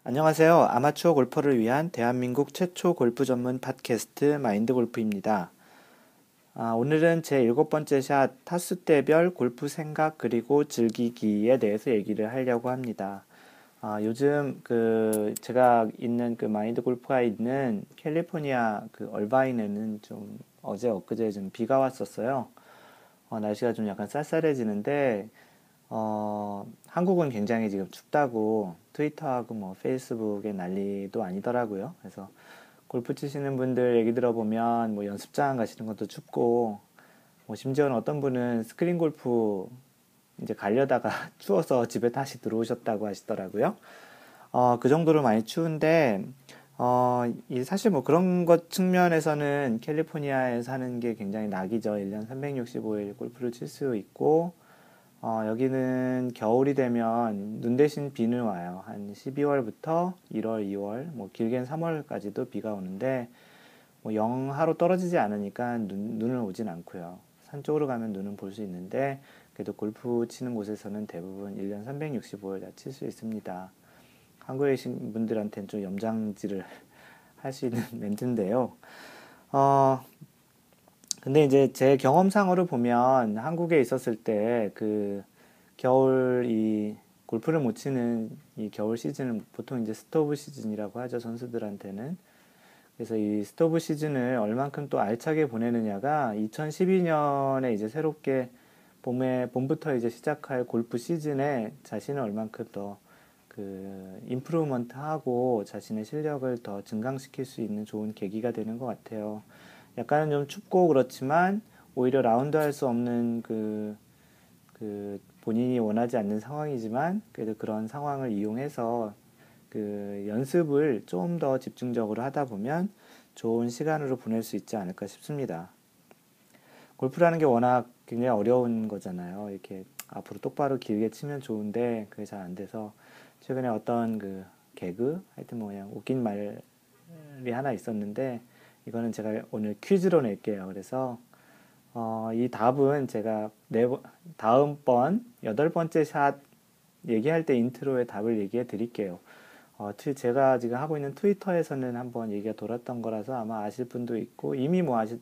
안녕하세요. 아마추어 골퍼를 위한 대한민국 최초 골프 전문 팟캐스트 마인드 골프입니다. 오늘은 제 일곱 번째 샷 타수대별 골프 생각 그리고 즐기기에 대해서 얘기를 하려고 합니다. 요즘 제가 있는 마인드 골프가 있는 캘리포니아 얼바인에는 좀 어제 엊그제 좀 비가 왔었어요. 날씨가 좀 약간 쌀쌀해지는데 한국은 굉장히 지금 춥다고 트위터하고 뭐 페이스북에 난리도 아니더라고요. 그래서 골프 치시는 분들 얘기 들어보면 뭐 연습장 가시는 것도 춥고 뭐 심지어는 어떤 분은 스크린 골프 이제 가려다가 추워서 집에 다시 들어오셨다고 하시더라고요. 그 정도로 많이 추운데 이 사실 뭐 그런 것 측면에서는 캘리포니아에 사는 게 굉장히 낙이죠. 1년 365일 골프를 칠 수 있고 여기는 겨울이 되면 눈 대신 비는 와요. 한 12월부터 1월, 2월, 뭐 길게는 3월까지도 비가 오는데 뭐 영하로 떨어지지 않으니까 눈은 오진 않고요. 산 쪽으로 가면 눈은 볼 수 있는데 그래도 골프 치는 곳에서는 대부분 1년 365일 다 칠 수 있습니다. 한국에 계신 분들한테는 좀 염장질을 할 수 있는 멘트인데요. 어, 근데 이제 제 경험상으로 보면 한국에 있었을 때 겨울 골프를 못 치는 이 겨울 시즌은 보통 이제 스토브 시즌이라고 하죠, 선수들한테는. 그래서 이 스토브 시즌을 얼만큼 또 알차게 보내느냐가 2012년에 이제 새롭게 봄부터 이제 시작할 골프 시즌에 자신을 얼만큼 더 임프루먼트 하고 자신의 실력을 더 증강시킬 수 있는 좋은 계기가 되는 것 같아요. 약간은 좀 춥고 그렇지만 오히려 라운드 할 수 없는 본인이 원하지 않는 상황이지만 그래도 그런 상황을 이용해서 연습을 좀 더 집중적으로 하다 보면 좋은 시간으로 보낼 수 있지 않을까 싶습니다. 골프라는 게 워낙 굉장히 어려운 거잖아요. 이렇게 앞으로 똑바로 길게 치면 좋은데 그게 잘 안 돼서 최근에 어떤 개그 하여튼 뭐 그냥 웃긴 말이 하나 있었는데 이거는 제가 오늘 퀴즈로 낼게요. 그래서 이 답은 제가 다음번 여덟 번째 샷 얘기할 때 인트로에 답을 얘기해 드릴게요. 제가 지금 하고 있는 트위터에서는 한번 얘기가 돌았던 거라서 아마 아실 분도 있고 이미 뭐 아시는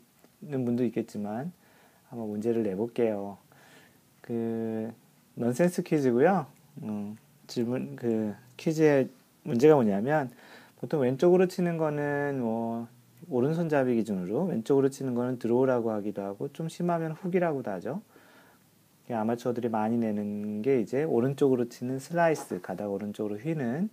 분도 있겠지만 한번 문제를 내볼게요. 그 넌센스 퀴즈고요. 질문 퀴즈의 문제가 뭐냐면 보통 왼쪽으로 치는 거는 뭐 오른손잡이 기준으로 왼쪽으로 치는 거는 드로우라고 하기도 하고 좀 심하면 훅이라고도 하죠. 아마추어들이 많이 내는 게 이제 오른쪽으로 치는 슬라이스, 가다가 오른쪽으로 휘는,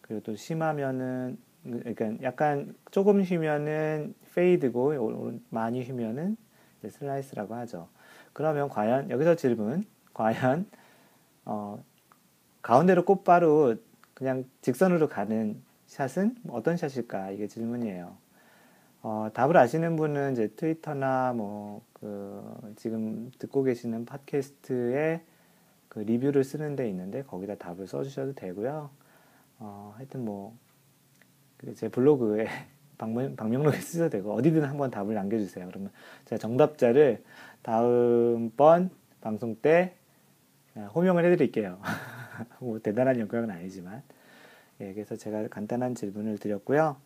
그리고 또 심하면은 그러니까 약간 조금 휘면은 페이드고 많이 휘면은 이제 슬라이스라고 하죠. 그러면 과연 여기서 질문, 과연 어, 가운데로 곧바로 그냥 직선으로 가는 샷은 어떤 샷일까? 이게 질문이에요. 답을 아시는 분은 이제 트위터나 지금 듣고 계시는 팟캐스트에 리뷰를 쓰는 데 있는데 거기다 답을 써주셔도 되고요. 하여튼 제 블로그에 방명록에 쓰셔도 되고 어디든 한번 답을 남겨주세요. 그러면 제가 정답자를 다음번 방송 때 호명을 해드릴게요. 뭐 대단한 영광은 아니지만. 예, 그래서 제가 간단한 질문을 드렸고요.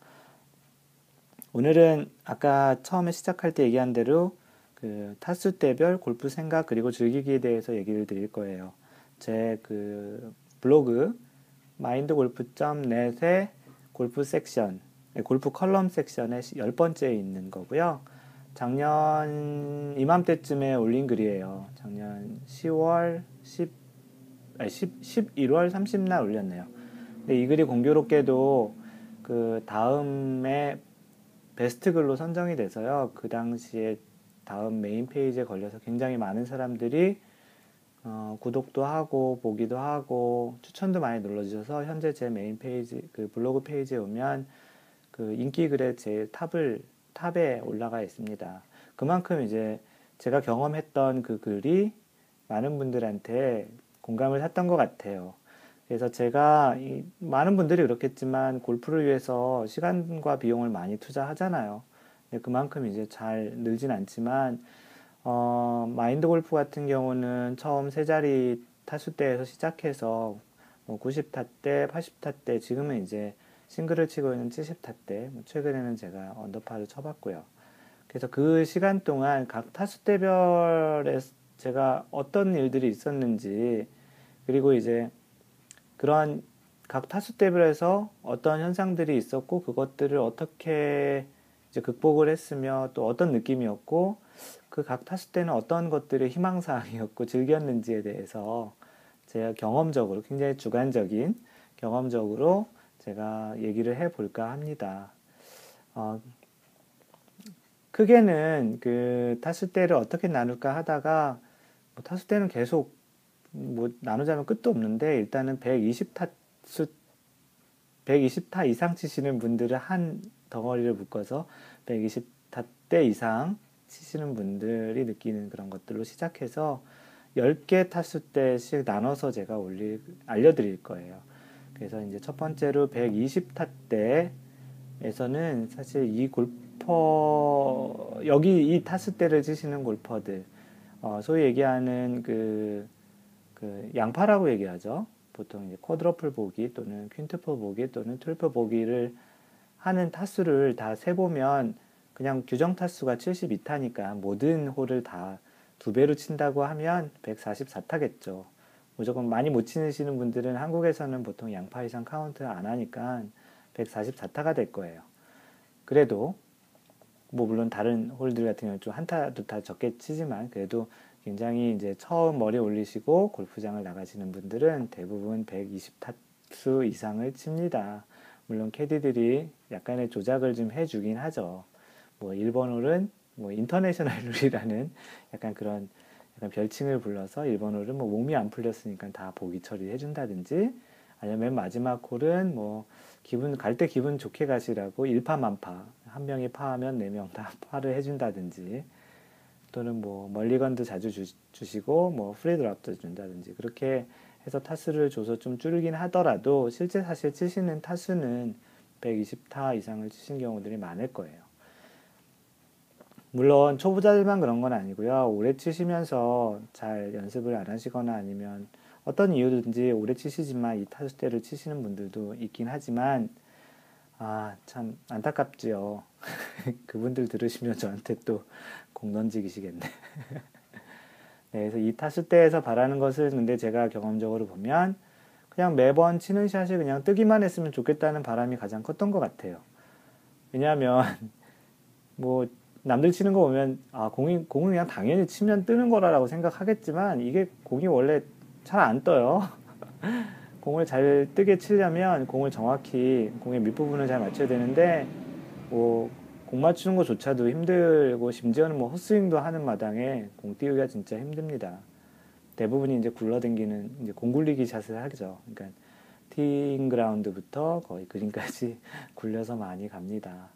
오늘은 아까 처음에 시작할 때 얘기한 대로 타수대별 골프 생각 그리고 즐기기에 대해서 얘기를 드릴 거예요. 제 블로그 mindgolf.net의 골프 섹션, 골프 컬럼 sektion에 10번째에 있는 거고요. 작년 이맘때쯤에 올린 글이에요. 작년 10월 11월 30날 올렸네요. 근데 이 글이 공교롭게도 다음에 베스트 글로 선정이 돼서요. 그 당시에 다음 메인 페이지에 걸려서 굉장히 많은 사람들이 구독도 하고 보기도 하고 추천도 많이 눌러주셔서 현재 제 메인 페이지 블로그 페이지에 오면 인기 글의 제일 탑에 올라가 있습니다. 그만큼 이제 제가 경험했던 그 글이 많은 분들한테 공감을 샀던 것 같아요. 그래서 제가 많은 분들이 그렇겠지만 골프를 위해서 시간과 비용을 많이 투자하잖아요. 근데 그만큼 이제 잘 늘진 않지만 마인드 골프 같은 경우는 처음 세 자리 타수대에서 시작해서 뭐 90타 때, 80타 때, 지금은 이제 싱글을 치고 있는 70타 때, 뭐 최근에는 제가 언더파를 쳐봤고요. 그래서 그 시간 동안 각 타수대별에 제가 어떤 일들이 있었는지, 그리고 이제 그러한 각 타수대별에서 어떤 현상들이 있었고, 그것들을 어떻게 이제 극복을 했으며, 또 어떤 느낌이었고, 그 각 타수대는 어떤 것들이 희망사항이었고, 즐겼는지에 대해서 제가 경험적으로, 굉장히 주관적인 경험적으로 제가 얘기를 해볼까 합니다. 어, 크게는 그 타수대를 어떻게 나눌까 하다가 뭐 타수대는 계속 뭐 나누자면 끝도 없는데 일단은 120타 이상 치시는 분들을 한 덩어리를 묶어서 120타 때 이상 치시는 분들이 느끼는 그런 것들로 시작해서 10개 타수대씩 나눠서 제가 알려드릴 거예요. 그래서 이제 첫 번째로 120타 때에서는 사실 이 여기 이 타수대를 치시는 골퍼들, 소위 얘기하는 그 양파라고 얘기하죠. 보통 이제 쿼드러플 보기 또는 퀸트플 보기 또는 트리플 보기를 하는 타수를 다 세보면 그냥 규정 타수가 72타니까 모든 홀을 다 두 배로 친다고 하면 144타겠죠. 무조건 많이 못 치시는 분들은 한국에서는 보통 양파 이상 카운트 안 하니까 144타가 될 거예요. 그래도 뭐 물론 다른 홀들 같은 경우는 좀 한타 두 타 적게 치지만 그래도 굉장히 이제 처음 머리 올리시고 골프장을 나가시는 분들은 대부분 120타수 이상을 칩니다. 물론 캐디들이 약간의 조작을 좀 해주긴 하죠. 뭐 일본 홀은 뭐 인터내셔널 룰이라는 약간 그런 약간 별칭을 불러서 일본 홀은 뭐 몸이 안 풀렸으니까 다 보기 처리해 준다든지 아니면 맨 마지막 홀은 뭐 갈 때 기분 좋게 가시라고 일파만파 한 명이 파하면 네 명 다 파를 해준다든지 또는 뭐 멀리건도 자주 주시고 뭐 프리드랍도 준다든지 그렇게 해서 타수를 줘서 좀 줄긴 하더라도 실제 사실 치시는 타수는 120타 이상을 치신 경우들이 많을 거예요. 물론 초보자들만 그런 건 아니고요. 오래 치시면서 잘 연습을 안 하시거나 아니면 어떤 이유든지 오래 치시지만 이 타수대를 치시는 분들도 있긴 하지만 참 안타깝지요. 그분들 들으시면 저한테 또 공 던지시겠네. 네, 그래서 이 타수대에서 바라는 것을 근데 제가 경험적으로 보면 그냥 매번 치는 샷이 그냥 뜨기만 했으면 좋겠다는 바람이 가장 컸던 것 같아요. 왜냐하면 뭐 남들 치는 거 보면 공은 그냥 당연히 치면 뜨는 거라고 생각하겠지만 이게 공이 원래 잘 안 떠요. 공을 잘 뜨게 치려면 공을 정확히 공의 밑부분을 잘 맞춰야 되는데 뭐 공 맞추는 것조차도 힘들고 심지어는 뭐 헛스윙도 하는 마당에 공 띄우기가 진짜 힘듭니다. 대부분이 이제 굴러댕기는 이제 공 굴리기 샷을 하죠. 그러니까 티잉 그라운드부터 거의 그린까지 굴려서 많이 갑니다.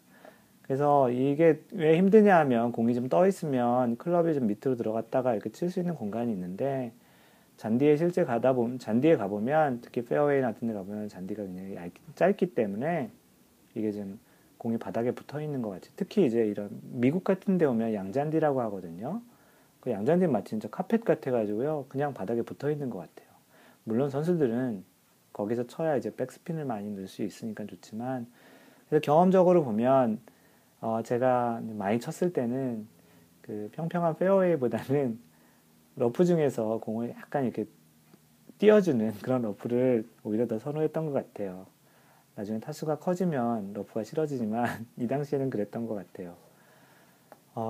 그래서 이게 왜 힘드냐 하면 공이 좀 떠 있으면 클럽이 좀 밑으로 들어갔다가 이렇게 칠 수 있는 공간이 있는데 잔디에 가보면 특히 페어웨이 같은 데 가보면 잔디가 굉장히 짧기 때문에 이게 좀 공이 바닥에 붙어 있는 것 같이 특히 이제 이런 미국 같은 데 오면 양잔디라고 하거든요. 그 양잔디 마치 진짜 카펫 같아가지고요. 그냥 바닥에 붙어 있는 것 같아요. 물론 선수들은 거기서 쳐야 이제 백스핀을 많이 넣을 수 있으니까 좋지만 그래서 경험적으로 보면 제가 많이 쳤을 때는 그 평평한 페어웨이보다는 러프 중에서 공을 약간 이렇게 띄워주는 그런 러프를 오히려 더 선호했던 것 같아요. 나중에 타수가 커지면 러프가 싫어지지만 이 당시에는 그랬던 것 같아요.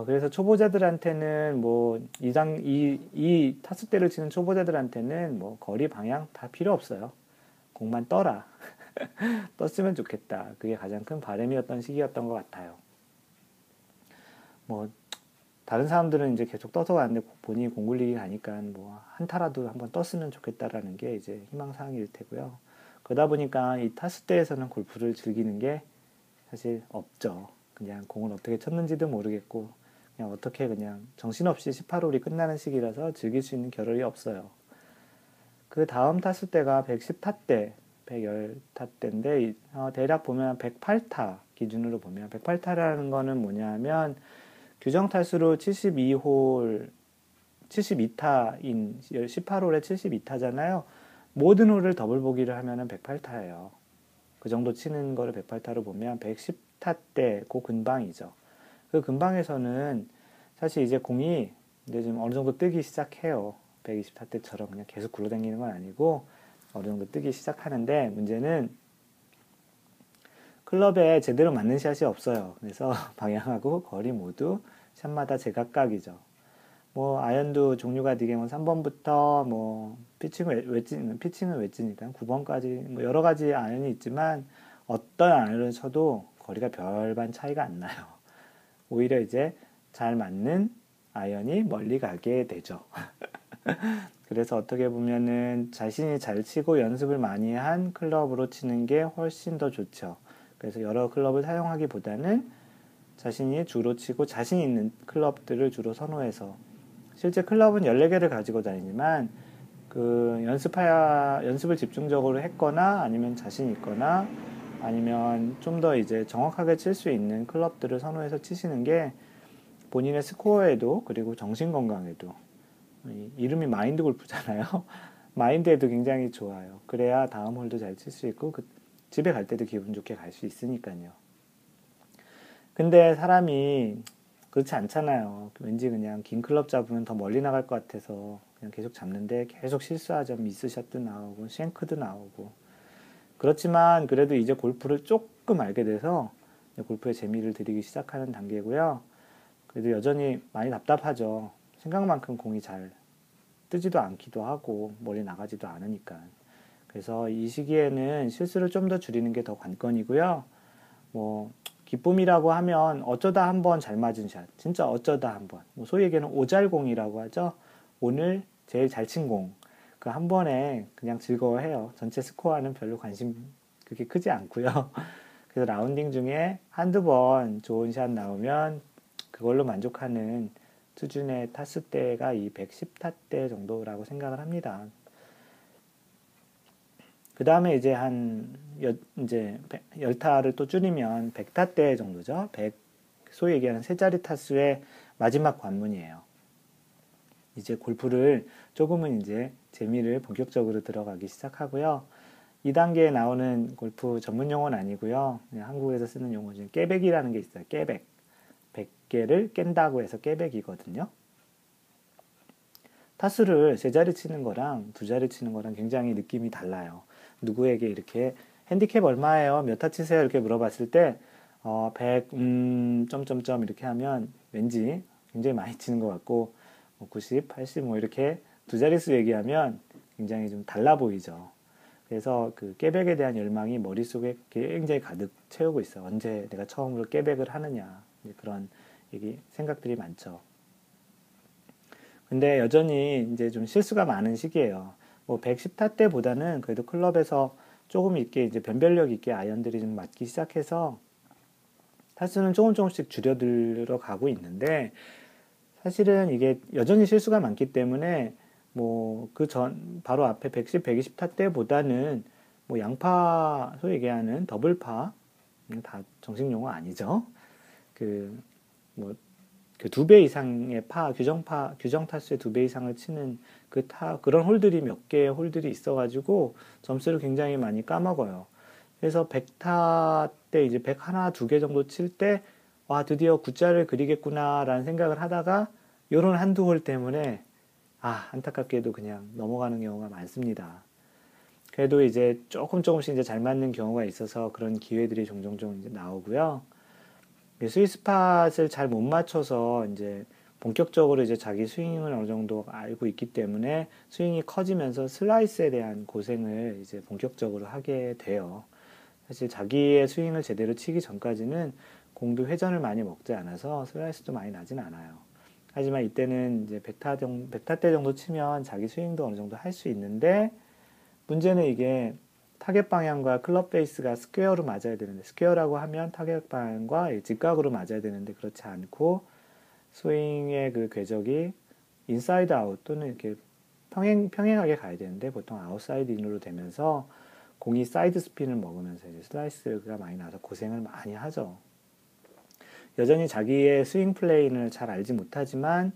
그래서 초보자들한테는 뭐 이 타수대를 치는 초보자들한테는 뭐 거리 방향 다 필요 없어요. 공만 떠라. 떴으면 좋겠다. 그게 가장 큰 바람이었던 시기였던 것 같아요. 뭐 다른 사람들은 이제 계속 떠서 가는데 본인이 공 굴리기 가니까 뭐 한타라도 한번 떴으면 좋겠다라는 게 이제 희망사항일 테고요. 그러다 보니까 이 타수대에서는 골프를 즐기는 게 사실 없죠. 그냥 공을 어떻게 쳤는지도 모르겠고 그냥 어떻게 그냥 정신없이 18홀이 끝나는 시기라서 즐길 수 있는 겨를이 없어요. 그 다음 타수대가 110타대, 110타대인데 대략 보면 108타 기준으로 보면 108타라는 거는 뭐냐면 규정 타수로 72타인 18홀에 72타잖아요. 모든 홀을 더블 보기를 하면은 108타예요. 그 정도 치는 거를 108타로 보면 110타 때 그 근방이죠. 그 근방에서는 사실 이제 공이 이제 좀 어느 정도 뜨기 시작해요. 120타 때처럼 그냥 계속 굴러다니는 건 아니고 어느 정도 뜨기 시작하는데, 문제는 클럽에 제대로 맞는 샷이 없어요. 그래서 방향하고 거리 모두 샷마다 제각각이죠. 뭐 아이언도 종류가 되게 뭐 3번부터 뭐 피칭은 웨지니까 9번까지 뭐 여러 가지 아이언이 있지만, 어떤 아이언을 쳐도 거리가 별반 차이가 안 나요. 오히려 이제 잘 맞는 아이언이 멀리 가게 되죠. 그래서 어떻게 보면은 자신이 잘 치고 연습을 많이 한 클럽으로 치는 게 훨씬 더 좋죠. 그래서 여러 클럽을 사용하기보다는 자신이 주로 치고 자신 있는 클럽들을 주로 선호해서, 실제 클럽은 14개를 가지고 다니지만 그 연습을 집중적으로 했거나 아니면 자신 있거나 아니면 좀 더 이제 정확하게 칠 수 있는 클럽들을 선호해서 치시는 게 본인의 스코어에도 그리고 정신 건강에도, 이름이 마인드 골프잖아요. 마인드에도 굉장히 좋아요. 그래야 다음 홀도 잘 칠 수 있고 집에 갈 때도 기분 좋게 갈 수 있으니까요. 근데 사람이 그렇지 않잖아요. 왠지 그냥 긴 클럽 잡으면 더 멀리 나갈 것 같아서 그냥 계속 잡는데 계속 실수하죠. 미스샷도 나오고 쉔크도 나오고. 그렇지만 그래도 이제 골프를 조금 알게 돼서 골프에 재미를 들이기 시작하는 단계고요. 그래도 여전히 많이 답답하죠. 생각만큼 공이 잘 뜨지도 않기도 하고 멀리 나가지도 않으니까. 그래서 이 시기에는 실수를 좀 더 줄이는 게 더 관건이고요. 뭐 기쁨이라고 하면 어쩌다 한번 잘 맞은 샷, 진짜 어쩌다 한번, 뭐 소위 얘기하는 오잘공이라고 하죠. 오늘 제일 잘 친 공, 그 한 번에 그냥 즐거워해요. 전체 스코어는 별로 관심 그렇게 크지 않고요. 그래서 라운딩 중에 한두 번 좋은 샷 나오면 그걸로 만족하는 수준의 타수대가 이 110타대 정도라고 생각을 합니다. 그 다음에 이제 이제 10타를 또 줄이면 100타대 정도죠. 소위 얘기하는 세 자리 타수의 마지막 관문이에요. 이제 골프를 조금은 이제 재미를 본격적으로 들어가기 시작하고요. 2단계에 나오는 골프 전문 용어는 아니고요. 그냥 한국에서 쓰는 용어 중에 깨백이라는 게 있어요. 깨백. 100개를 깬다고 해서 깨백이거든요. 타수를 세 자리 치는 거랑 두 자리 치는 거랑 굉장히 느낌이 달라요. 누구에게 이렇게 핸디캡 얼마예요? 몇 타 치세요? 이렇게 물어봤을 때 100, 점점점 이렇게 하면 왠지 굉장히 많이 치는 것 같고, 90, 80 뭐 이렇게 두 자릿수 얘기하면 굉장히 좀 달라 보이죠. 그래서 그 깨백에 대한 열망이 머릿속에 굉장히 가득 채우고 있어요. 언제 내가 처음으로 깨백을 하느냐, 그런 생각들이 많죠. 근데 여전히 이제 좀 실수가 많은 시기예요. 뭐 110타 때보다는 그래도 클럽에서 조금 있게 이제 변별력 있게 아이언들이 좀 맞기 시작해서 타수는 조금씩 줄여들어 가고 있는데, 사실은 이게 여전히 실수가 많기 때문에 뭐 바로 앞에 110, 120타 때보다는 뭐 양파, 소위 얘기하는 더블파, 다 정식 용어 아니죠. 뭐 그 2배 이상의 규정 타수의 2배 이상을 치는 그런 홀들이 몇 개의 홀들이 있어가지고 점수를 굉장히 많이 까먹어요. 그래서 100타 때 이제 101, 2개 정도 칠 때, 와, 드디어 9자를 그리겠구나라는 생각을 하다가 요런 한두 홀 때문에 안타깝게도 그냥 넘어가는 경우가 많습니다. 그래도 이제 조금씩 이제 잘 맞는 경우가 있어서 그런 기회들이 종종 이제 나오고요. 스위스팟을 잘 못 맞춰서 이제 본격적으로 이제 자기 스윙을 어느 정도 알고 있기 때문에 스윙이 커지면서 슬라이스에 대한 고생을 이제 본격적으로 하게 돼요. 사실 자기의 스윙을 제대로 치기 전까지는 공도 회전을 많이 먹지 않아서 슬라이스도 많이 나진 않아요. 하지만 이때는 이제 100타대 정도 치면 자기 스윙도 어느 정도 할 수 있는데, 문제는 이게 타겟 방향과 클럽 페이스가 스퀘어로 맞아야 되는데, 스퀘어라고 하면 타겟 방향과 직각으로 맞아야 되는데 그렇지 않고 스윙의 그 궤적이 인사이드 아웃 또는 이렇게 평행하게 가야 되는데 보통 아웃사이드 인으로 되면서 공이 사이드 스핀을 먹으면서 이제 슬라이스가 많이 나서 고생을 많이 하죠. 여전히 자기의 스윙 플레이를 잘 알지 못하지만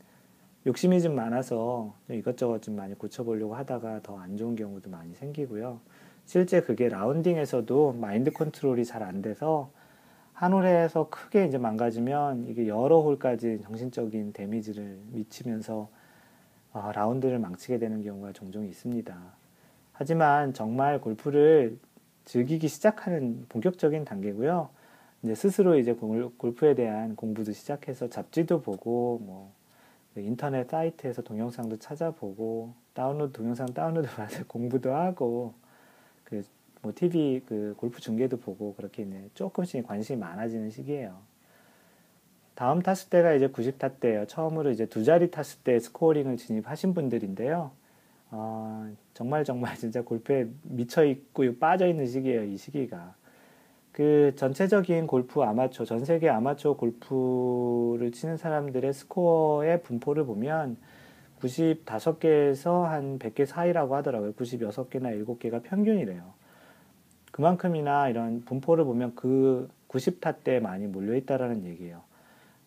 욕심이 좀 많아서 좀 이것저것 좀 많이 고쳐보려고 하다가 더 안 좋은 경우도 많이 생기고요. 실제 그게 라운딩에서도 마인드 컨트롤이 잘 안 돼서 한 홀에서 크게 이제 망가지면 이게 여러 홀까지 정신적인 데미지를 미치면서 라운드를 망치게 되는 경우가 종종 있습니다. 하지만 정말 골프를 즐기기 시작하는 본격적인 단계고요. 이제 스스로 이제 골프에 대한 공부도 시작해서 잡지도 보고 뭐 인터넷 사이트에서 동영상도 찾아보고 동영상 다운로드 받아서 공부도 하고 그 뭐 TV 그 골프 중계도 보고 그렇게 이제 조금씩 관심이 많아지는 시기예요. 다음 타수 때가 이제 90타 때예요. 처음으로 이제 두 자리 타수 때 스코어링을 진입하신 분들인데요. 정말 정말 진짜 골프에 미쳐 있고 빠져 있는 시기예요. 이 시기가. 그 전체적인 골프 아마추어, 전 세계 아마추어 골프를 치는 사람들의 스코어의 분포를 보면 95개에서 한 100개 사이라고 하더라고요. 96개나 7개가 평균이래요. 그만큼이나 이런 분포를 보면 그 90타 때 많이 몰려있다라는 얘기예요.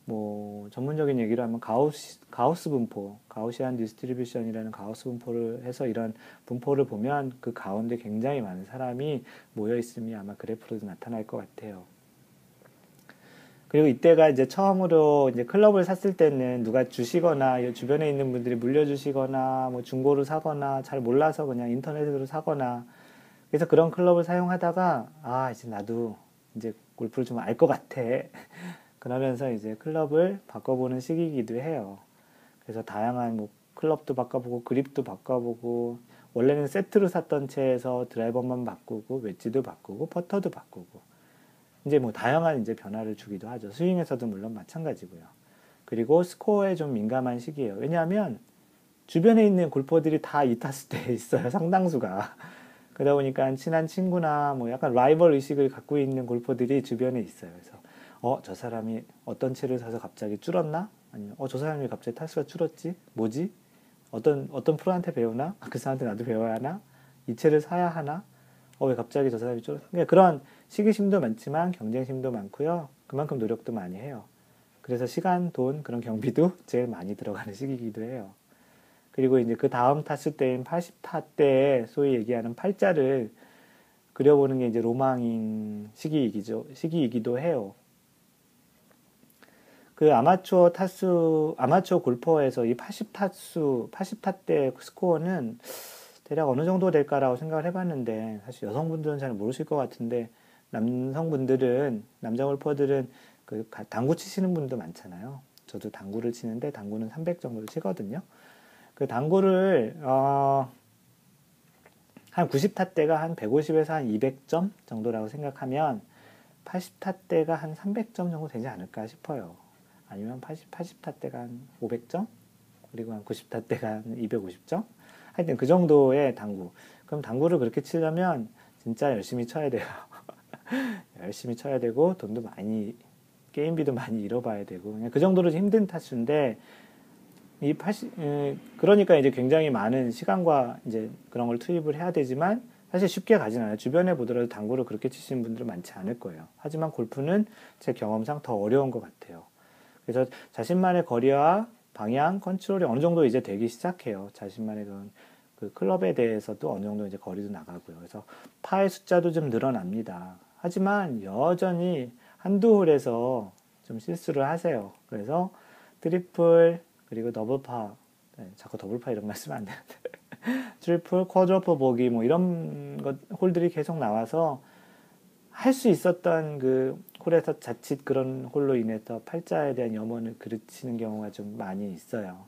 뭐 전문적인 얘기를 하면 가우스 분포, 가우시안 디스트리뷰션이라는 가우스 분포를 해서 이런 분포를 보면 그 가운데 굉장히 많은 사람이 모여 있음이 아마 그래프로도 나타날 것 같아요. 그리고 이때가 이제 처음으로 이제 클럽을 샀을 때는 누가 주시거나 주변에 있는 분들이 물려주시거나 뭐 중고로 사거나 잘 몰라서 그냥 인터넷으로 사거나 그래서 그런 클럽을 사용하다가 이제 나도 이제 골프를 좀 알 것 같아. 그러면서 이제 클럽을 바꿔보는 시기이기도 해요. 그래서 다양한 뭐 클럽도 바꿔보고 그립도 바꿔보고 원래는 세트로 샀던 채에서 드라이버만 바꾸고 웨지도 바꾸고 퍼터도 바꾸고 이제 뭐 다양한 이제 변화를 주기도 하죠. 스윙에서도 물론 마찬가지고요. 그리고 스코어에 좀 민감한 시기예요. 왜냐하면 주변에 있는 골퍼들이 다 이 타수 때에 있어요. 상당수가. 그러다 보니까 친한 친구나 뭐 약간 라이벌 의식을 갖고 있는 골퍼들이 주변에 있어요. 그래서 저 사람이 어떤 채를 사서 갑자기 줄었나? 아니면 저 사람이 갑자기 타수가 줄었지? 뭐지? 어떤 프로한테 배우나? 그 사람한테 나도 배워야 하나? 이 채를 사야 하나? 왜 갑자기 저 사람이 줄었나? 그러니까 그런 시기심도 많지만 경쟁심도 많고요. 그만큼 노력도 많이 해요. 그래서 시간, 돈, 그런 경비도 제일 많이 들어가는 시기이기도 해요. 그리고 이제 그 다음 타수 때인 80타 때 소위 얘기하는 팔자를 그려보는 게 이제 로망인 시기이기도 해요. 그 아마추어 골퍼에서 이 80타 때 스코어는 대략 어느 정도 될까라고 생각을 해봤는데, 사실 여성분들은 잘 모르실 것 같은데, 남자 골퍼들은 그 당구 치시는 분도 많잖아요. 저도 당구를 치는데, 당구는 300 정도를 치거든요. 그 당구를, 한 90타 때가 한 150에서 한 200점 정도라고 생각하면, 80타 때가 한 300점 정도 되지 않을까 싶어요. 아니면 80타 때가 한 500점? 그리고 한 90타 때가 한 250점? 하여튼 그 정도의 당구. 그럼 당구를 그렇게 치려면 진짜 열심히 쳐야 돼요. 열심히 쳐야 되고 돈도 많이 게임비도 많이 잃어봐야 되고 그냥 그 정도로 힘든 타수인데 그러니까 이제 굉장히 많은 시간과 이제 그런 걸 투입을 해야 되지만 사실 쉽게 가진 않아요. 주변에 보더라도 당구를 그렇게 치시는 분들은 많지 않을 거예요. 하지만 골프는 제 경험상 더 어려운 것 같아요. 그래서 자신만의 거리와 방향, 컨트롤이 어느 정도 이제 되기 시작해요. 자신만의 그 클럽에 대해서도 어느 정도 이제 거리도 나가고요. 그래서 파의 숫자도 좀 늘어납니다. 하지만 여전히 한두 홀에서 좀 실수를 하세요. 그래서 트리플, 그리고 더블파, 자꾸 더블파 이런 말 쓰면 안 되는데, 트리플, 쿼드러플 보기, 뭐 이런 홀들이 계속 나와서 할 수 있었던 그 홀에서 자칫 그런 홀로 인해서 팔자에 대한 염원을 그르치는 경우가 좀 많이 있어요.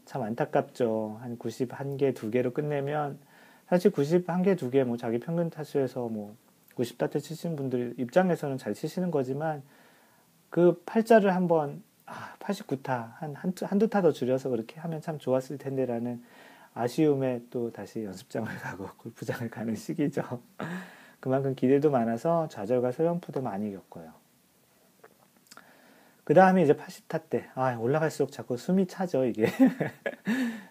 참 안타깝죠. 한 91개, 2개로 끝내면 사실 91개, 2개 뭐 자기 평균 타수에서 뭐 90타트 치시는 분들 입장에서는 잘 치시는 거지만 그 팔자를 한번 89타 한두 타 더 줄여서 그렇게 하면 참 좋았을 텐데라는 아쉬움에 또 다시 연습장을 가고 골프장을 가는 시기죠. 그만큼 기대도 많아서 좌절과 슬럼프도 많이 겪어요. 그 다음에 이제 80타 때, 올라갈수록 자꾸 숨이 차죠, 이게.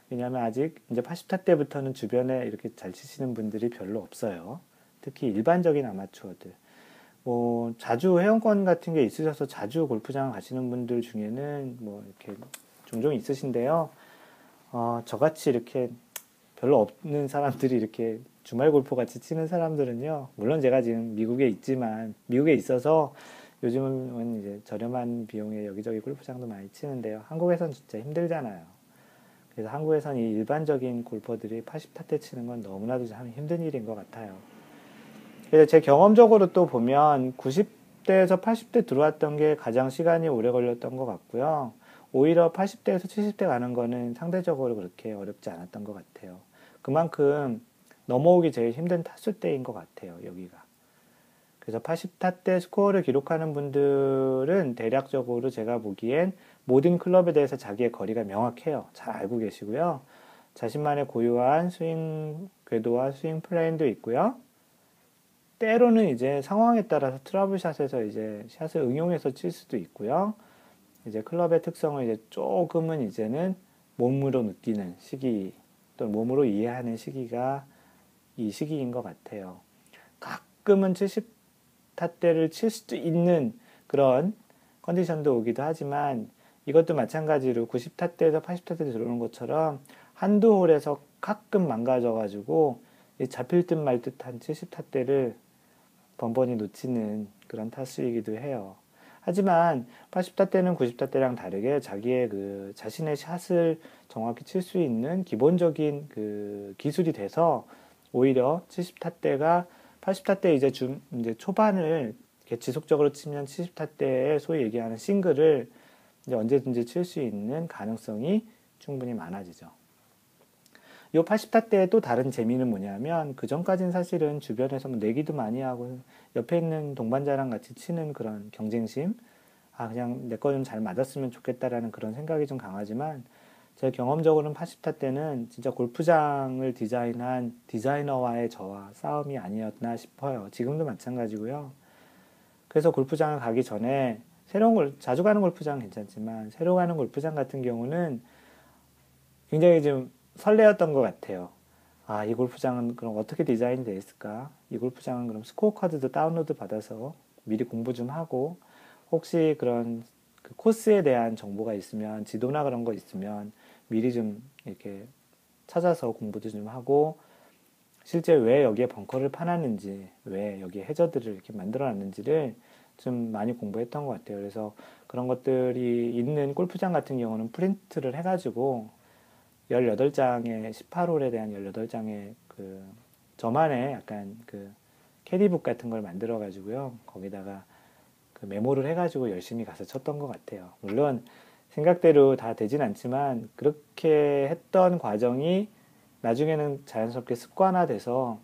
왜냐하면 아직 이제 80타 때부터는 주변에 이렇게 잘 치시는 분들이 별로 없어요. 특히 일반적인 아마추어들. 뭐, 자주 회원권 같은 게 있으셔서 자주 골프장 가시는 분들 중에는 뭐, 이렇게 종종 있으신데요. 저같이 이렇게 별로 없는 사람들이 이렇게 주말 골프 같이 치는 사람들은요, 물론 제가 지금 미국에 있어서 요즘은 이제 저렴한 비용에 여기저기 골프장도 많이 치는데요. 한국에선 진짜 힘들잖아요. 그래서 한국에선 이 일반적인 골퍼들이 80타대 치는 건 너무나도 참 힘든 일인 것 같아요. 그래서 제 경험적으로 또 보면 90대에서 80대 들어왔던 게 가장 시간이 오래 걸렸던 것 같고요. 오히려 80대에서 70대 가는 거는 상대적으로 그렇게 어렵지 않았던 것 같아요. 그만큼 넘어오기 제일 힘든 타수 때인 것 같아요, 여기가. 그래서 80타 때 스코어를 기록하는 분들은 대략적으로 제가 보기엔 모든 클럽에 대해서 자기의 거리가 명확해요. 잘 알고 계시고요. 자신만의 고유한 스윙 궤도와 스윙 플레인도 있고요. 때로는 이제 상황에 따라서 트러블샷에서 이제 샷을 응용해서 칠 수도 있고요. 이제 클럽의 특성을 이제 조금은 이제는 몸으로 느끼는 시기, 또 몸으로 이해하는 시기가 이 시기인 것 같아요. 가끔은 70타대를 칠 수도 있는 그런 컨디션도 오기도 하지만 이것도 마찬가지로 90타대에서 80타대 들어오는 것처럼 한두 홀에서 가끔 망가져가지고 잡힐 듯 말 듯한 70타대를 번번이 놓치는 그런 타수이기도 해요. 하지만 80타대는 90타대랑 다르게 자기의 그 자신의 샷을 정확히 칠 수 있는 기본적인 그 기술이 돼서 오히려 70타대가 80타대 이제 초반을 이렇게 지속적으로 치면 70타대에 소위 얘기하는 싱글을 이제 언제든지 칠 수 있는 가능성이 충분히 많아지죠. 이 80타대의 또 다른 재미는 뭐냐면 그 전까지는 사실은 주변에서 뭐 내기도 많이 하고 옆에 있는 동반자랑 같이 치는 그런 경쟁심, 그냥 내 거 좀 잘 맞았으면 좋겠다라는 그런 생각이 좀 강하지만 제 경험적으로는 80타대는 진짜 골프장을 디자인한 디자이너와의 저와 싸움이 아니었나 싶어요. 지금도 마찬가지고요. 그래서 골프장을 가기 전에 자주 가는 골프장은 괜찮지만 새로 가는 골프장 같은 경우는 굉장히 좀 설레었던 것 같아요. 이 골프장은 그럼 어떻게 디자인이 되어 있을까? 이 골프장은 그럼 스코어 카드도 다운로드 받아서 미리 공부 좀 하고 혹시 그런 그 코스에 대한 정보가 있으면 지도나 그런 거 있으면 미리 좀 이렇게 찾아서 공부도 좀 하고 실제 왜 여기에 벙커를 파놨는지 왜 여기에 해저드를 이렇게 만들어 놨는지를 좀 많이 공부했던 것 같아요. 그래서 그런 것들이 있는 골프장 같은 경우는 프린트를 해가지고 18장의 18홀에 대한 18장의 그 저만의 약간 그 캐디북 같은 걸 만들어 가지고요. 거기다가 그 메모를 해 가지고 열심히 가서 쳤던 것 같아요. 물론 생각대로 다 되진 않지만 그렇게 했던 과정이 나중에는 자연스럽게 습관화돼서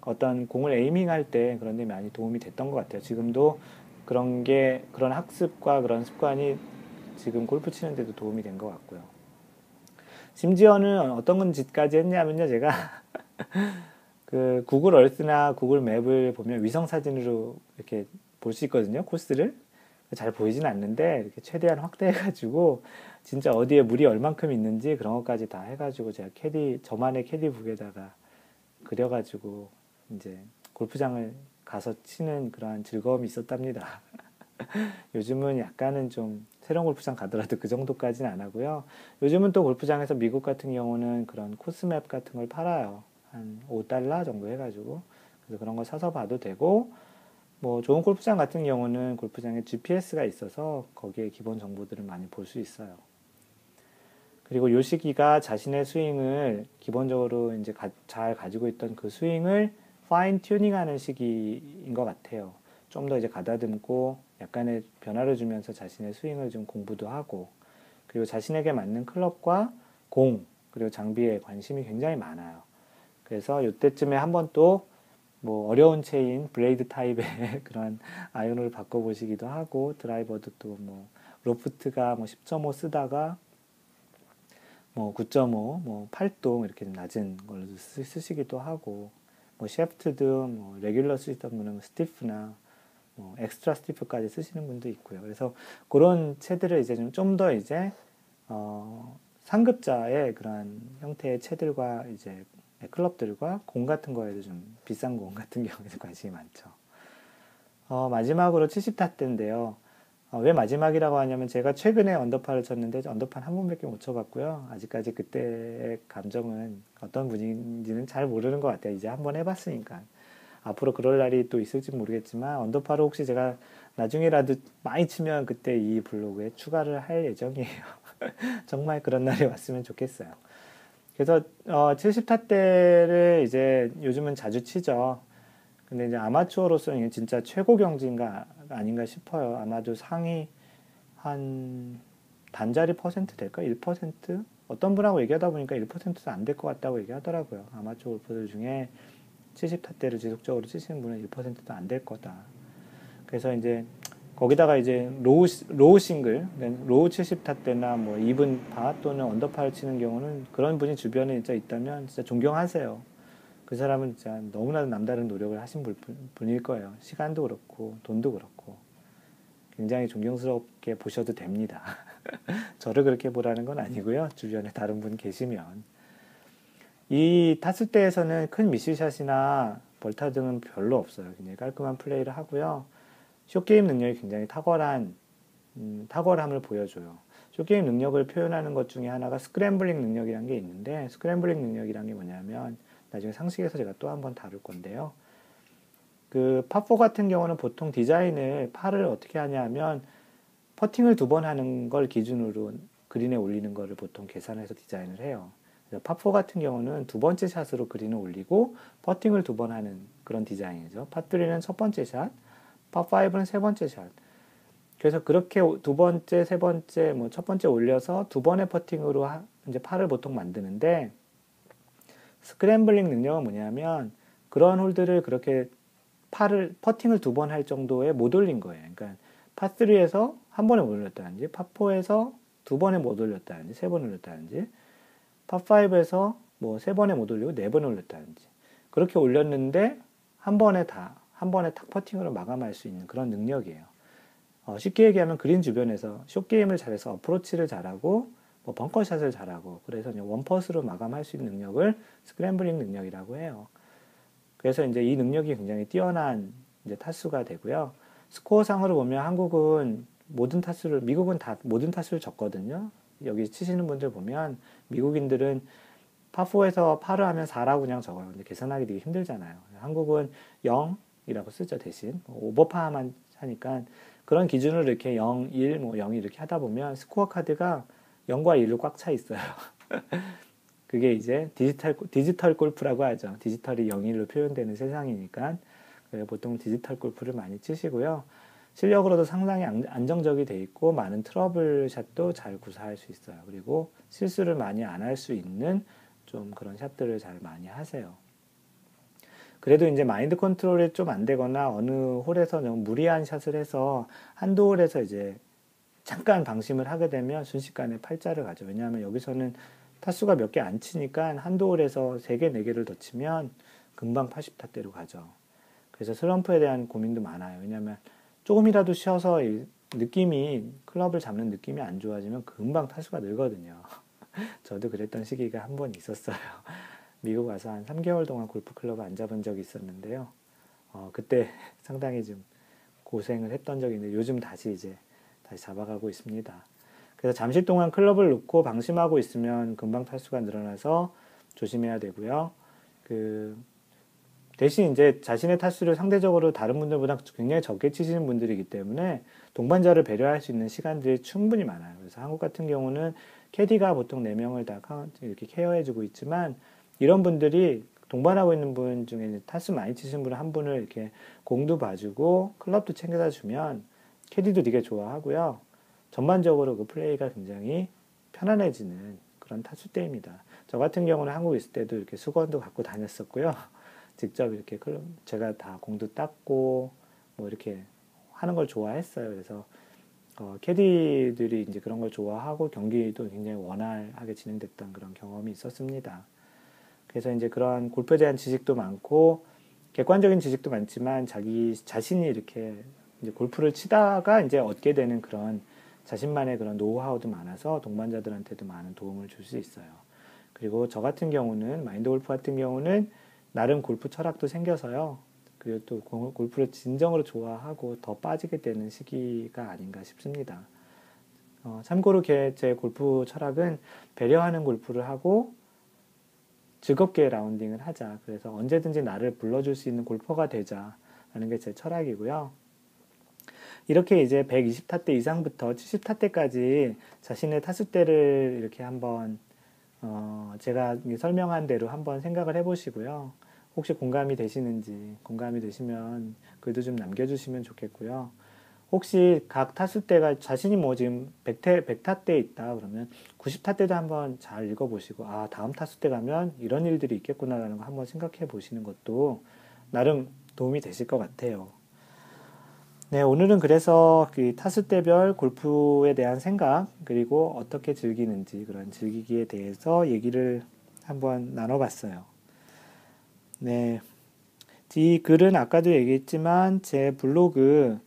어떤 공을 에이밍할 때 그런 데 많이 도움이 됐던 것 같아요. 지금도 그런 학습과 그런 습관이 지금 골프 치는데도 도움이 된 것 같고요. 심지어는 어떤 짓까지 했냐면요, 제가 그 구글 얼스나 구글 맵을 보면 위성 사진으로 이렇게 볼 수 있거든요, 코스를. 잘 보이진 않는데 이렇게 최대한 확대해가지고 진짜 어디에 물이 얼만큼 있는지 그런 것까지 다 해가지고 제가 저만의 캐디북에다가 그려가지고 이제 골프장을 가서 치는 그러한 즐거움이 있었답니다. 요즘은 약간은 좀 새로운 골프장 가더라도 그 정도까지는 안 하고요. 요즘은 또 골프장에서 미국 같은 경우는 그런 코스맵 같은 걸 팔아요. 한 $5 정도 해가지고. 그래서 그런 거 사서 봐도 되고, 뭐 좋은 골프장 같은 경우는 골프장에 GPS가 있어서 거기에 기본 정보들을 많이 볼 수 있어요. 그리고 요 시기가 자신의 스윙을 기본적으로 이제 잘 가지고 있던 그 스윙을 파인 튜닝하는 시기인 것 같아요. 좀 더 이제 가다듬고 약간의 변화를 주면서 자신의 스윙을 좀 공부도 하고 그리고 자신에게 맞는 클럽과 공 그리고 장비에 관심이 굉장히 많아요. 그래서 이때쯤에 한번 또 뭐 어려운 채인 블레이드 타입의 그런 아이언을 바꿔보시기도 하고 드라이버도 또 뭐 로프트가 뭐 10.5 쓰다가 뭐 9.5, 뭐 8동 이렇게 좀 낮은 걸로 쓰시기도 하고 뭐 샤프트도 뭐 레귤러 쓰시던 분은 스티프나 뭐 엑스트라 스티프까지 쓰시는 분도 있고요. 그래서 그런 채들을 이제 좀 더 이제 상급자의 그런 형태의 채들과 이제 클럽들과 공 같은 거에도 좀 비싼 공 같은 경우에도 관심이 많죠. 마지막으로 70타 때인데요. 왜 마지막이라고 하냐면 제가 최근에 언더파를 쳤는데 언더파 한 번밖에 못 쳐봤고요. 아직까지 그때의 감정은 어떤 분인지는 잘 모르는 것 같아요. 이제 한 번 해봤으니까. 앞으로 그럴 날이 또 있을지 모르겠지만 언더파를 혹시 제가 나중에라도 많이 치면 그때 이 블로그에 추가를 할 예정이에요. 정말 그런 날이 왔으면 좋겠어요. 그래서 70타대를 이제 요즘은 자주 치죠. 근데 이제 아마추어로서는 이게 진짜 최고 경지인가 아닌가 싶어요. 아마도 상위 한 단자리 퍼센트 될까? 1%? 어떤 분하고 얘기하다 보니까 1%도 안 될 것 같다고 얘기하더라고요. 아마추어 골퍼들 중에 70타대를 지속적으로 치시는 분은 1%도 안 될 거다. 그래서 이제 거기다가 이제 로우 싱글, 로우 70타대나 뭐 이븐 파 또는 언더파를 치는 경우는 그런 분이 주변에 진짜 있다면 진짜 존경하세요. 그 사람은 진짜 너무나도 남다른 노력을 하신 분일 거예요. 시간도 그렇고 돈도 그렇고 굉장히 존경스럽게 보셔도 됩니다. 저를 그렇게 보라는 건 아니고요. 주변에 다른 분 계시면 이 탔을 때에서는 큰 미스샷이나 벌타 등은 별로 없어요. 굉장히 깔끔한 플레이를 하고요. 숏게임 능력이 굉장히 탁월함을 보여줘요. 숏게임 능력을 표현하는 것 중에 하나가 스크램블링 능력이라는 게 있는데 스크램블링 능력이라는 게 뭐냐면 나중에 상식에서 제가 또 한번 다룰 건데요. 그 파4 같은 경우는 보통 디자인을 파를 어떻게 하냐 하면 퍼팅을 2번 하는 걸 기준으로 그린에 올리는 거를 보통 계산해서 디자인을 해요. 파4 같은 경우는 2번째 샷으로 그린을 올리고 퍼팅을 2번 하는 그런 디자인이죠. 파3는 첫 번째 샷, 파5는 세 번째 샷. 그래서 그렇게 2번째, 세 번째, 뭐 첫 번째 올려서 2번의 퍼팅으로 이제 파를 보통 만드는데 스크램블링 능력은 뭐냐면 그런 홀들을 그렇게 퍼팅을 2번 할 정도에 못 올린 거예요. 그러니까 파3에서 한 번에 못 올렸다든지, 파4에서 2번에 못 올렸다든지, 3번 올렸다든지, 파5에서 뭐 3번에 못 올리고 4번에 올렸다든지. 그렇게 올렸는데 한 번에 탁 퍼팅으로 마감할 수 있는 그런 능력이에요. 쉽게 얘기하면 그린 주변에서 숏게임을 잘해서 어프로치를 잘하고 뭐 벙커샷을 잘하고 그래서 원퍼스로 마감할 수 있는 능력을 스크램블링 능력이라고 해요. 그래서 이제 이 능력이 굉장히 뛰어난 이제 타수가 되고요. 스코어 상으로 보면 미국은 다 모든 타수를 적거든요. 여기 치시는 분들 보면 미국인들은 파4에서 파를 하면 4라고 그냥 적어요. 근데 계산하기 되게 힘들잖아요. 한국은 0이라고 쓰죠, 대신. 오버파만 하니까 그런 기준으로 이렇게 0, 1, 뭐 0 이렇게 하다 보면 스코어 카드가 0과 1로 꽉 차 있어요. 그게 이제 디지털 골프라고 하죠. 디지털이 0, 1로 표현되는 세상이니까 보통 디지털 골프를 많이 치시고요. 실력으로도 상당히 안정적이 돼 있고 많은 트러블 샷도 잘 구사할 수 있어요. 그리고 실수를 많이 안 할 수 있는 좀 그런 샷들을 잘 많이 하세요. 그래도 이제 마인드 컨트롤이 좀 안 되거나 어느 홀에서 너무 무리한 샷을 해서 한두 홀에서 이제 잠깐 방심을 하게 되면 순식간에 팔자를 가죠. 왜냐하면 여기서는 타수가 몇 개 안 치니까 한두 홀에서 3개, 4개를 더 치면 금방 80타대로 가죠. 그래서 슬럼프에 대한 고민도 많아요. 왜냐하면 조금이라도 쉬어서 클럽을 잡는 느낌이 안 좋아지면 금방 타수가 늘거든요. 저도 그랬던 시기가 한 번 있었어요. 미국 와서 한 3개월 동안 골프 클럽을 안 잡은 적이 있었는데요. 그때 상당히 좀 고생을 했던 적이 있는데 요즘 다시 잡아가고 있습니다. 그래서 잠시 동안 클럽을 놓고 방심하고 있으면 금방 타수가 늘어나서 조심해야 되고요. 대신 이제 자신의 타수를 상대적으로 다른 분들보다 굉장히 적게 치시는 분들이기 때문에 동반자를 배려할 수 있는 시간들이 충분히 많아요. 그래서 한국 같은 경우는 캐디가 보통 4명을 다 이렇게 케어해주고 있지만 이런 분들이 동반하고 있는 분 중에 타수 많이 치시는 분 한 분을 이렇게 공도 봐주고 클럽도 챙겨다 주면 캐디도 되게 좋아하고요. 전반적으로 그 플레이가 굉장히 편안해지는 그런 타수 때입니다. 저 같은 경우는 한국에 있을 때도 이렇게 수건도 갖고 다녔었고요. 직접 이렇게 제가 다 공도 닦고 뭐 이렇게 하는 걸 좋아했어요. 그래서 캐디들이 이제 그런 걸 좋아하고 경기도 굉장히 원활하게 진행됐던 그런 경험이 있었습니다. 그래서 이제 그러한 골프에 대한 지식도 많고 객관적인 지식도 많지만 자기 자신이 이렇게 이제 골프를 치다가 이제 얻게 되는 그런 자신만의 그런 노하우도 많아서 동반자들한테도 많은 도움을 줄 수 있어요. 그리고 저 같은 경우는 마인드 골프 같은 경우는 나름 골프 철학도 생겨서요. 그리고 또 골프를 진정으로 좋아하고 더 빠지게 되는 시기가 아닌가 싶습니다. 참고로 제 골프 철학은 배려하는 골프를 하고 즐겁게 라운딩을 하자. 그래서 언제든지 나를 불러줄 수 있는 골퍼가 되자라는 게 제 철학이고요. 이렇게 이제 120타 대 이상부터 70타 대까지 자신의 타수대를 이렇게 한번 제가 설명한 대로 한번 생각을 해보시고요. 혹시 공감이 되시는지, 공감이 되시면 글도 좀 남겨주시면 좋겠고요. 혹시 각 타수대가 자신이 뭐 지금 100타 대 있다 그러면 90타 대도 한번 잘 읽어보시고, 아, 다음 타수대 가면 이런 일들이 있겠구나라는 거 한번 생각해 보시는 것도 나름 도움이 되실 것 같아요. 네, 오늘은 그래서 그 타수대별 골프에 대한 생각, 그리고 어떻게 즐기는지, 그런 즐기기에 대해서 얘기를 한번 나눠봤어요. 네. 이 글은 아까도 얘기했지만 제 블로그,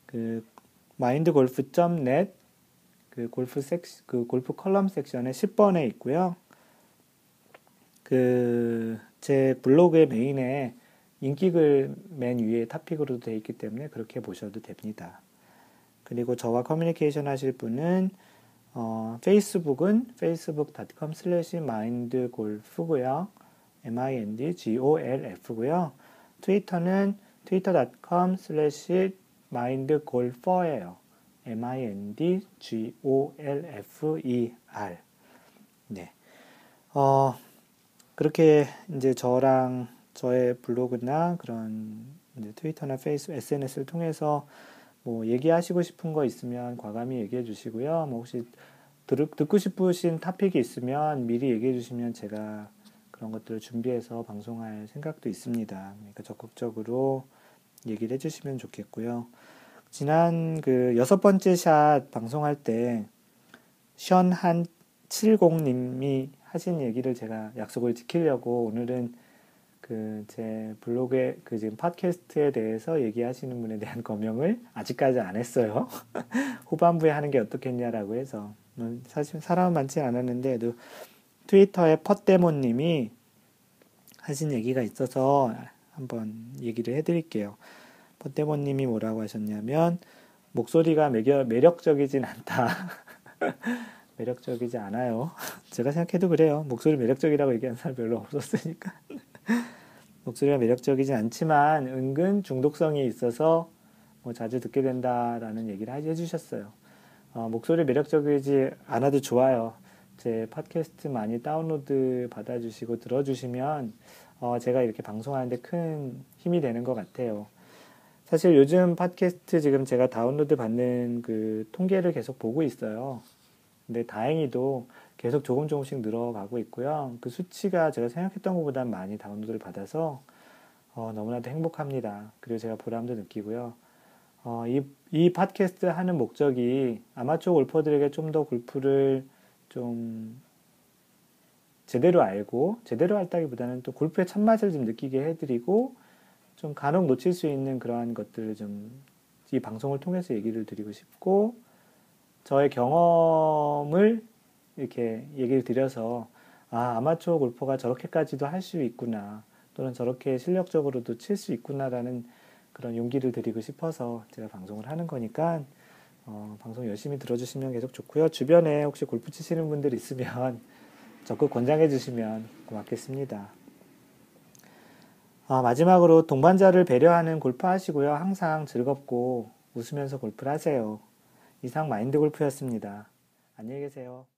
그, mindgolf.net, 그 골프 컬럼 섹션의 10번에 있고요. 제 블로그의 메인에 인기글 맨 위에 탑픽으로도 되어 있기 때문에 그렇게 보셔도 됩니다. 그리고 저와 커뮤니케이션 하실 분은 페이스북은 facebook.com/mindgolf고요. mindgolf고요. 트위터는 twitter.com/mindgolfer예요. mindgolfer. 네. 그렇게 이제 저랑 저의 블로그나 그런 이제 트위터나 페이스북, SNS를 통해서 뭐 얘기하시고 싶은 거 있으면 과감히 얘기해 주시고요. 뭐 혹시 듣고 싶으신 토픽이 있으면 미리 얘기해 주시면 제가 그런 것들을 준비해서 방송할 생각도 있습니다. 그러니까 적극적으로 얘기를 해주시면 좋겠고요. 지난 그 6번째 샷 방송할 때 션한 70님이 하신 얘기를 제가 약속을 지키려고 오늘은 제 블로그에 지금 팟캐스트에 대해서 얘기하시는 분에 대한 거명을 아직까지 안 했어요. 후반부에 하는 게 어떻겠냐라고 해서 사실 사람은 많지 않았는데 트위터에 펫데모님이 하신 얘기가 있어서 한번 얘기를 해드릴게요. 펫데모님이 뭐라고 하셨냐면 목소리가 매력적이진 않다. 매력적이지 않아요. 제가 생각해도 그래요. 목소리 매력적이라고 얘기하는 사람 별로 없었으니까. 목소리가 매력적이진 않지만 은근 중독성이 있어서 뭐 자주 듣게 된다라는 얘기를 해주셨어요. 목소리 매력적이지 않아도 좋아요. 제 팟캐스트 많이 다운로드 받아주시고 들어주시면 제가 이렇게 방송하는데 큰 힘이 되는 것 같아요. 사실 요즘 팟캐스트 지금 제가 다운로드 받는 그 통계를 계속 보고 있어요. 근데 다행히도 계속 조금씩 늘어가고 있고요. 그 수치가 제가 생각했던 것보다 많이 다운로드를 받아서 너무나도 행복합니다. 그리고 제가 보람도 느끼고요. 이 팟캐스트 하는 목적이 아마추어 골퍼들에게 좀 더 골프를 좀 제대로 알고, 제대로 알다기보다는 또 골프의 참맛을 좀 느끼게 해드리고, 좀 간혹 놓칠 수 있는 그러한 것들을 좀 이 방송을 통해서 얘기를 드리고 싶고, 저의 경험을 이렇게 얘기를 드려서 아마추어 골퍼가 저렇게까지도 할 수 있구나, 또는 저렇게 실력적으로도 칠 수 있구나라는 그런 용기를 드리고 싶어서 제가 방송을 하는 거니까 방송 열심히 들어주시면 계속 좋고요. 주변에 혹시 골프 치시는 분들 있으면 적극 권장해 주시면 고맙겠습니다. 마지막으로 동반자를 배려하는 골프 하시고요. 항상 즐겁고 웃으면서 골프를 하세요. 이상 마인드 골프였습니다. 안녕히 계세요.